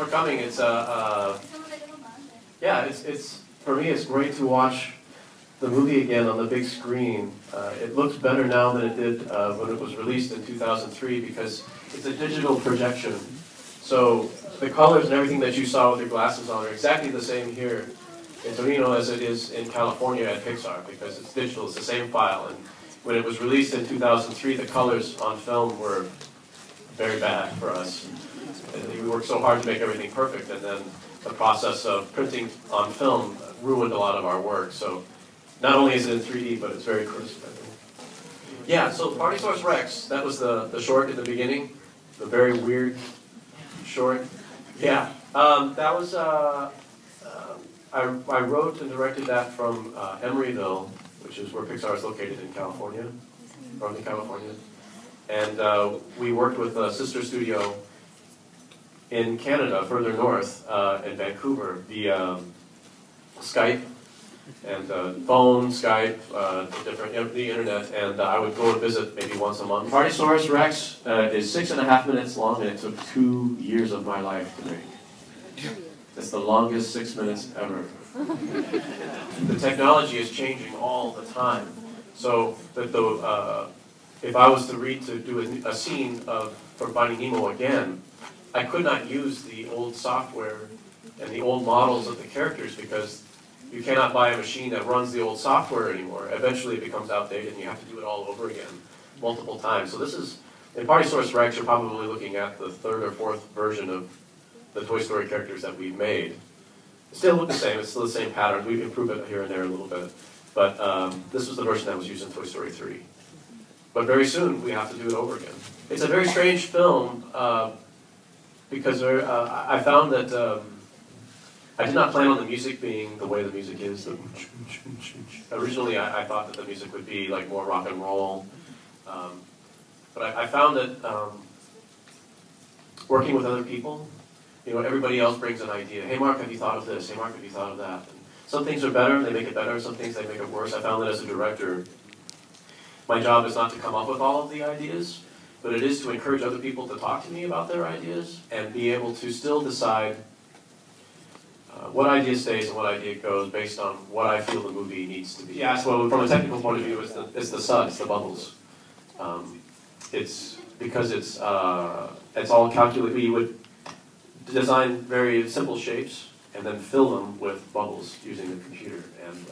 for coming. It's yeah, it's for me. It's great to watch the movie again on the big screen. It looks better now than it did when it was released in 2003 because it's a digital projection. So the colors and everything that you saw with your glasses on are exactly the same here in Torino as it is in California at Pixar because it's digital. It's the same file. And when it was released in 2003, the colors on film were very bad for us. And we worked so hard to make everything perfect, and then the process of printing on film ruined a lot of our work. So not only is it in 3D, but it's very crisp, I think. Yeah, so Party Source Rex, that was the short in the beginning, the very weird short. Yeah, that was, I wrote and directed that from Emeryville, which is where Pixar is located in California, Northern California. And we worked with a sister studio in Canada, further north, in Vancouver, via Skype and phone, Skype, the internet, and I would go and visit maybe once a month. Party Source Rex is 6.5 minutes long, and it took 2 years of my life to make. It's the longest 6 minutes ever. The technology is changing all the time, so that if I was to do a scene from Finding Nemo again, I could not use the old software and the old models of the characters because you cannot buy a machine that runs the old software anymore. Eventually it becomes outdated and you have to do it all over again multiple times. So this is, in Party Source Rex, you're probably looking at the 3rd or 4th version of the Toy Story characters that we've made. They still look the same, it's still the same pattern. We've improved it here and there a little bit. But this was the version that was used in Toy Story 3. But very soon we have to do it over again. It's a very strange film because I found that I did not plan on the music being the way the music is. Originally I thought that the music would be like more rock and roll. But I found that working with other people, you know, everybody else brings an idea. Hey Mark, have you thought of this? Hey Mark, have you thought of that? And some things are better, they make it better. Some things they make it worse. I found that as a director, my job is not to come up with all of the ideas, but it is to encourage other people to talk to me about their ideas and be able to still decide what idea stays and what idea goes based on what I feel the movie needs to be. Yeah, so from a technical point of view, it's the sun, it's the bubbles. It's because it's all calculated. We would design very simple shapes and then fill them with bubbles using the computer. And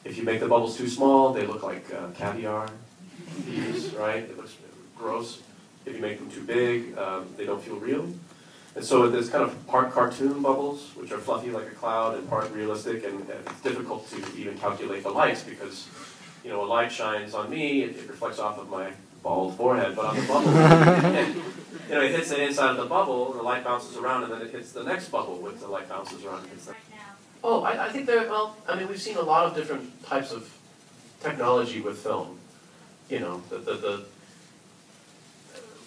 if you make the bubbles too small, they look like caviar, right? It looks gross. If you make them too big, they don't feel real. And so there's kind of part cartoon bubbles, which are fluffy like a cloud, and part realistic, and it's difficult to even calculate the lights because, you know, a light shines on me, it reflects off of my bald forehead, but on the bubble, you know, it hits the inside of the bubble, and the light bounces around, and then it hits the next bubble, which the light bounces around and hits that. Oh, I think well, I mean, we've seen a lot of different types of technology with film. You know,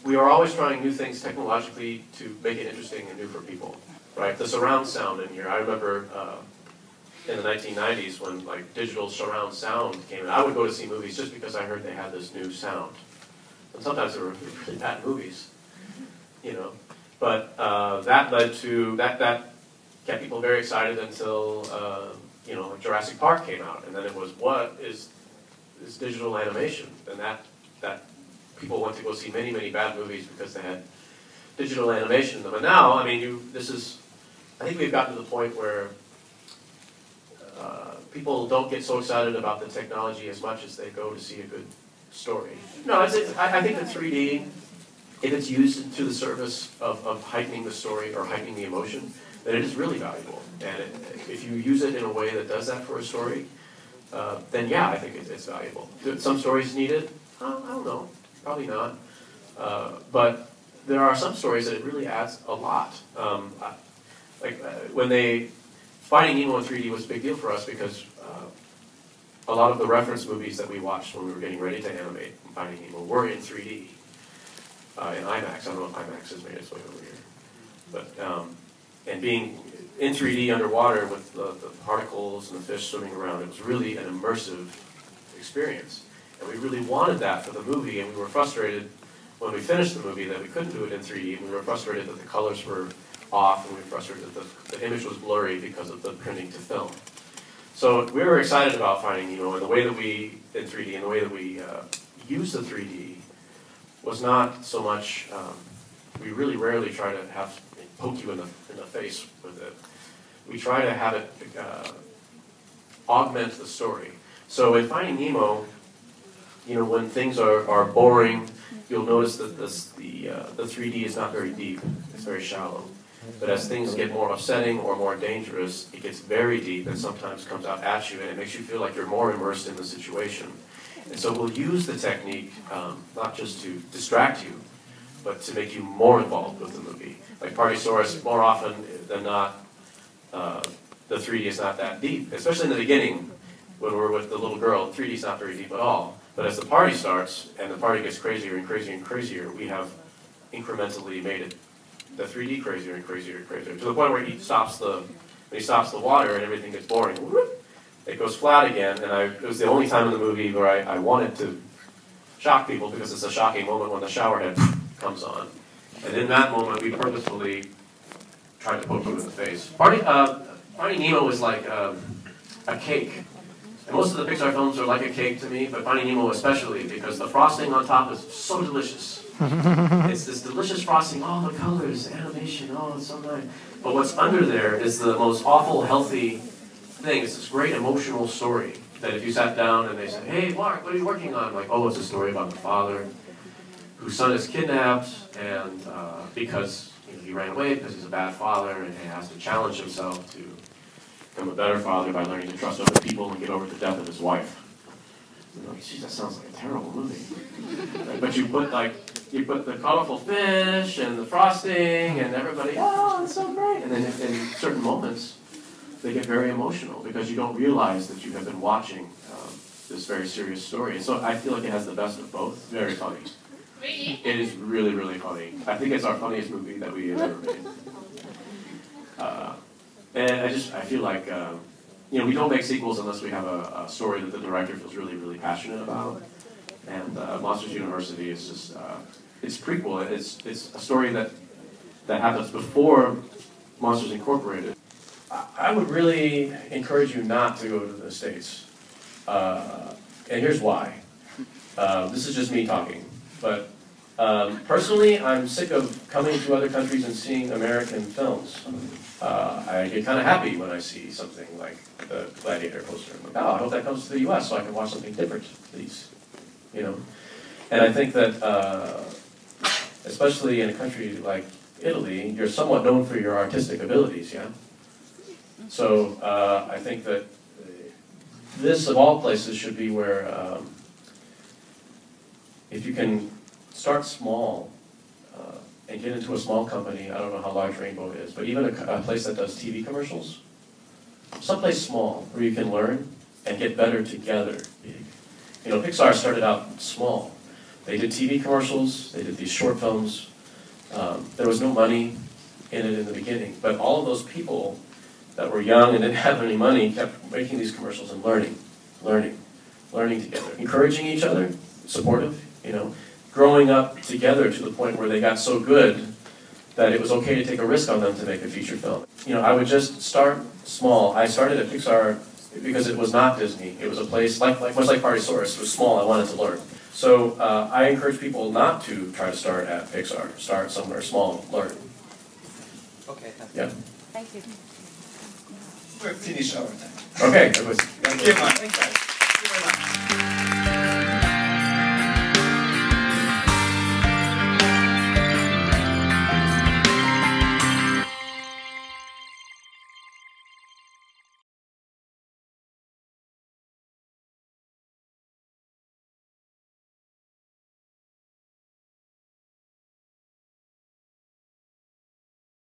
we are always trying new things technologically to make it interesting and new for people, right? The surround sound in here, I remember in the 1990s when like digital surround sound came in, I would go to see movies just because I heard they had this new sound. And sometimes they were really bad movies, you know. But that led to, that kept people very excited until, you know, like Jurassic Park came out. And then it was, what is digital animation? And that people went to go see many, many bad movies because they had digital animation in them. And now, I mean, I think we've gotten to the point where people don't get so excited about the technology as much as they go to see a good story. No, I think that 3D, if it's used to the service of heightening the story or heightening the emotion, then it is really valuable. And if you use it in a way that does that for a story, then yeah, I think it's valuable. Do some stories need it? I don't know. Probably not. But there are some stories that it really adds a lot. Finding Nemo in 3D was a big deal for us because a lot of the reference movies that we watched when we were getting ready to animate Finding Nemo were in 3D, in IMAX. I don't know if IMAX has made its way over here. But, and being in 3D underwater with the particles and the fish swimming around, it was really an immersive experience. And we really wanted that for the movie, and we were frustrated when we finished the movie that we couldn't do it in 3D, and we were frustrated that the colors were off, and we were frustrated that the image was blurry because of the printing to film. So we were excited about Finding Nemo, and the way that we, in 3D, and the way that we use the 3D was not so much, we really rarely try to have poke you in the face with it. We try to have it augment the story. So in Finding Nemo, when things are boring, you'll notice that the 3D is not very deep, it's very shallow. But as things get more upsetting or more dangerous, it gets very deep and sometimes comes out at you, and it makes you feel like you're more immersed in the situation. And so we'll use the technique not just to distract you, but to make you more involved with the movie. Like Partysaurus, more often than not, the 3D is not that deep, especially in the beginning when we're with the little girl. 3D is not very deep at all. But as the party starts and the party gets crazier and crazier and crazier, we have incrementally made it the 3D crazier and crazier and crazier to the point where when he stops the water and everything gets boring, whoop, it goes flat again. And it was the only time in the movie where I wanted to shock people because it's a shocking moment when the shower head comes on. And in that moment, we purposefully tried to poke you in the face. Finding Nemo is like a cake. And most of the Pixar films are like a cake to me, but Finding Nemo especially, because the frosting on top is so delicious. It's this delicious frosting, all the colors, the animation, oh, it's so nice. But what's under there is the most awful, healthy thing. It's this great emotional story that if you sat down and they said, hey, Mark, what are you working on? I'm like, oh, it's a story about the father whose son is kidnapped, and because he ran away because he's a bad father, and he has to challenge himself to become a better father by learning to trust other people and get over the death of his wife. Geez, that sounds like a terrible movie. Right? But you put the colorful fish and the frosting and everybody, oh, it's so great. And then in certain moments, they get very emotional because you don't realize that you have been watching this very serious story. And so I feel like it has the best of both. Very funny. It is really, really funny. I think it's our funniest movie that we have ever made. And I feel like, we don't make sequels unless we have a story that the director feels really, really passionate about. And Monsters University is just, it's prequel. It's a story that happens before Monsters Incorporated. I would really encourage you not to go to the States. And here's why. This is just me talking. But personally, I'm sick of coming to other countries and seeing American films. I get kind of happy when I see something like the Gladiator poster. I'm like, oh, I hope that comes to the U.S. so I can watch something different, please. And I think that, especially in a country like Italy, you're somewhat known for your artistic abilities, yeah? So I think that this, of all places, should be where, if you can start small and get into a small company, I don't know how large Rainbow is, but even a place that does TV commercials, someplace small where you can learn and get better together. Pixar started out small. They did TV commercials, they did these short films. There was no money in it in the beginning, but all of those people that were young and didn't have any money kept making these commercials and learning together, encouraging each other, supportive, growing up together to the point where they got so good that it was okay to take a risk on them to make a feature film. I would just start small. I started at Pixar because it was not Disney. It was a place much like Partysaurus. It was small. I wanted to learn. So I encourage people not to try to start at Pixar. Start somewhere small, learn. Okay. Yeah. Thank you. We're finished our time. Okay. Thank you very much.